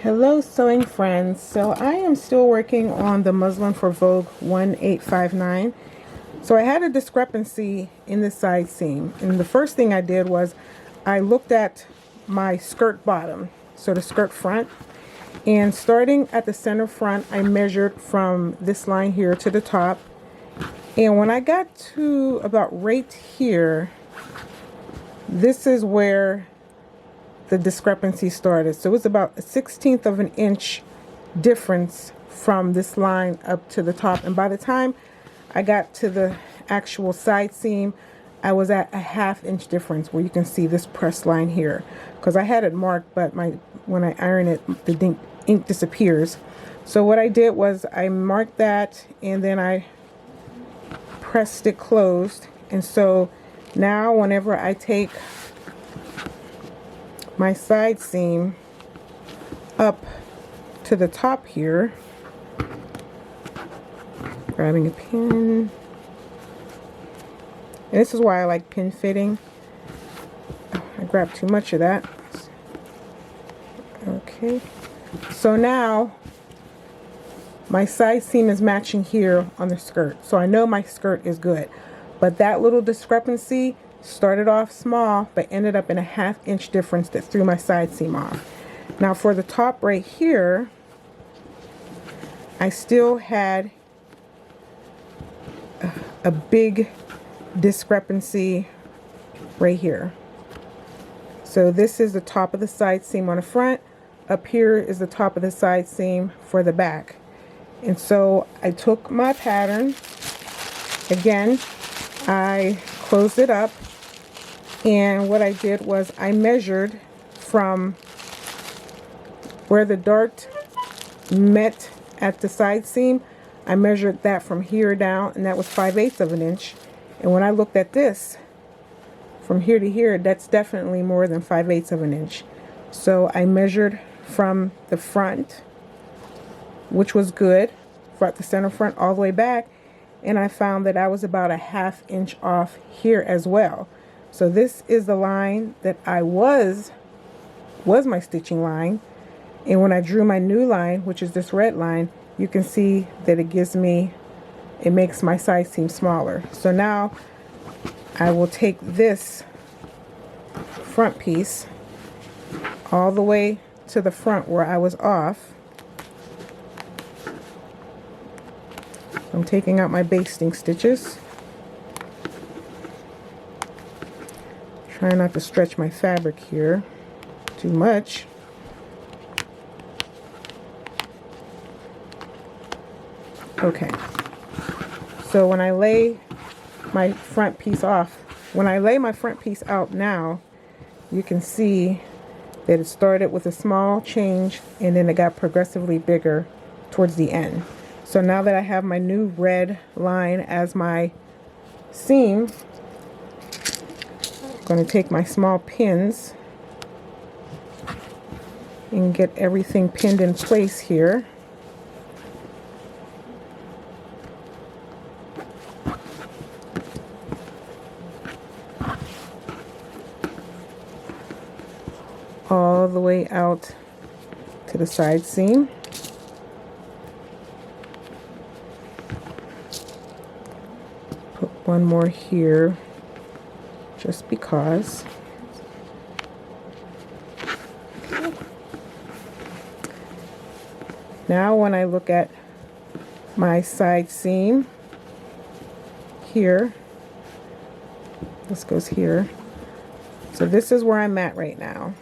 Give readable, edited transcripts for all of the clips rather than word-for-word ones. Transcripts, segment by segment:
Hello sewing friends. So I am still working on the muslin for Vogue 1859. So I had a discrepancy in the side seam, and the first thing I did was I looked at my skirt bottom, so the skirt front, and starting at the center front I measured from this line here to the top, and when I got to about right here, this is where the discrepancy started. So it's about a 1/16 of an inch difference from this line up to the top, and by the time I got to the actual side seam, I was at a 1/2 inch difference, where you can see this press line here, because I had it marked, but when I iron it, the ink disappears. So what I did was I marked that, and then I pressed it closed. And so now whenever I take my side seam up to the top here, grabbing a pin, and this is why I like pin fitting. I grabbed too much of that. Okay, so now my side seam is matching here on the skirt, so I know my skirt is good. But that little discrepancy started off small but ended up in a 1/2 inch difference that threw my side seam off. Now for the top right here, I still had a big discrepancy right here. So this is the top of the side seam on the front. Up here is the top of the side seam for the back. And so I took my pattern again, I closed it up, and what I did was I measured from where the dart met at the side seam. I measured that from here down, and that was 5/8 of an inch. And when I looked at this from here to here, that's definitely more than 5/8 of an inch. So I measured from the front, which was good, front to center front all the way back, and I found that I was about a 1/2 inch off here as well. So this is the line that I was my stitching line, and when I drew my new line, which is this red line, you can see that it makes my side seam smaller. So now I will take this front piece all the way to the front where I was off. I'm taking out my basting stitches. Try not to stretch my fabric here too much. Okay, so when I lay my front piece out now, you can see that it started with a small change and then it got progressively bigger towards the end. So now that I have my new red line as my seam, I'm going to take my small pins and get everything pinned in place here. All the way out to the side seam. Put one more here just because. Okay. Now when I look at my side seam here, this goes here. So this is where I'm at right now.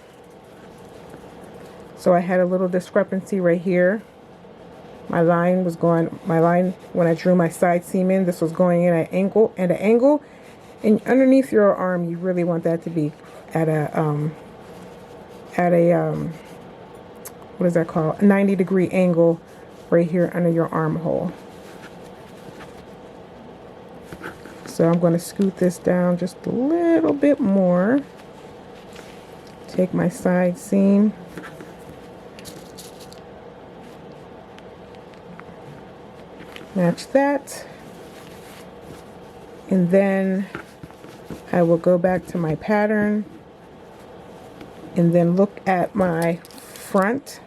So I had a little discrepancy right here. My line when I drew my side seam in, this was going in at an angle, and underneath your arm you really want that to be at a what is that called? A 90-degree angle right here under your armhole. So I'm going to scoot this down just a little bit more. Take my side seam, match that, and then I will go back to my pattern and then look at my front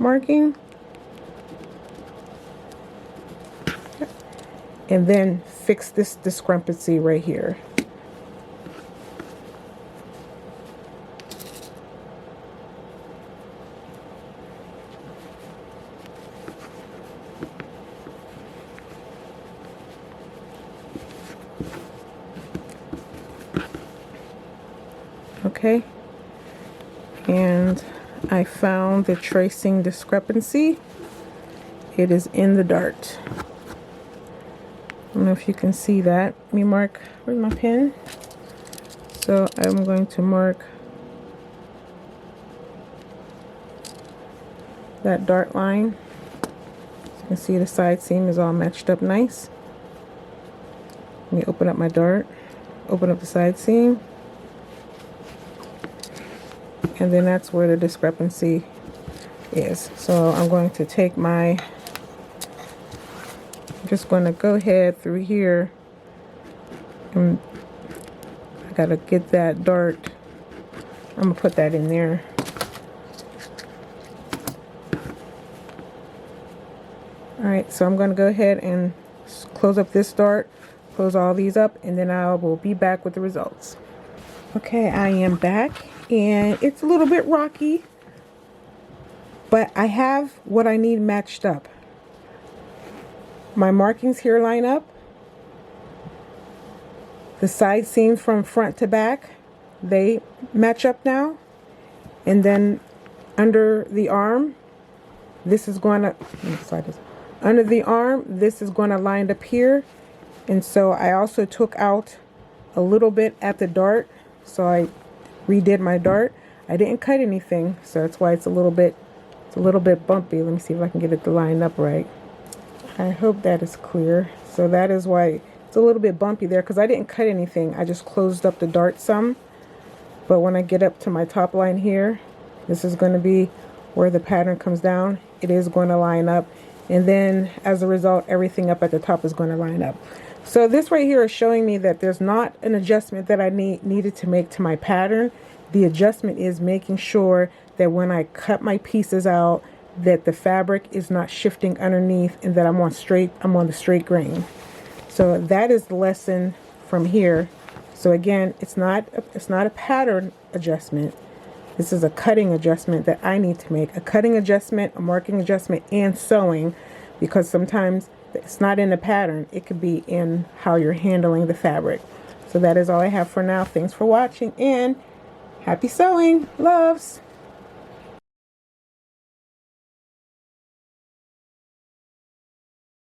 marking. And then fix this discrepancy right here. Okay, and I found the tracing discrepancy. It is in the dart. I don't know if you can see that. Let me mark, where's my pen? So I'm going to mark that dart line. So you can see the side seam is all matched up nice. Let me open up my dart, open up the side seam. And then that's where the discrepancy is. So I'm going to take my, I'm just going to go ahead through here, and I gotta get that dart. I'm gonna put that in there. Alright, so I'm going to go ahead and close up this dart, close all these up, and then I will be back with the results. Okay, I am back, and it's a little bit rocky, but I have what I need matched up. My markings here line up. The side seams from front to back, they match up now. And then under the arm, this is going to, under the arm, this is going to line up here. And so I also took out a little bit at the dart. So I redid my dart. I didn't cut anything, so that's why it's a little bit bumpy. Let me see if I can get it to line up right. I hope that is clear. So that is why it's a little bit bumpy there, because I didn't cut anything. I just closed up the dart some. But when I get up to my top line here, this is going to be where the pattern comes down. It is going to line up. And then as a result, everything up at the top is going to line up. So this right here is showing me that there's not an adjustment that I needed to make to my pattern. The adjustment is making sure that when I cut my pieces out, that the fabric is not shifting underneath, and that I'm on the straight grain. So that is the lesson from here. So again, it's not a pattern adjustment. This is a cutting adjustment that I need to make. A cutting adjustment, a marking adjustment, and sewing, because sometimes it's not in the pattern. It could be in how you're handling the fabric. So that is all I have for now. Thanks for watching, and happy sewing. Loves.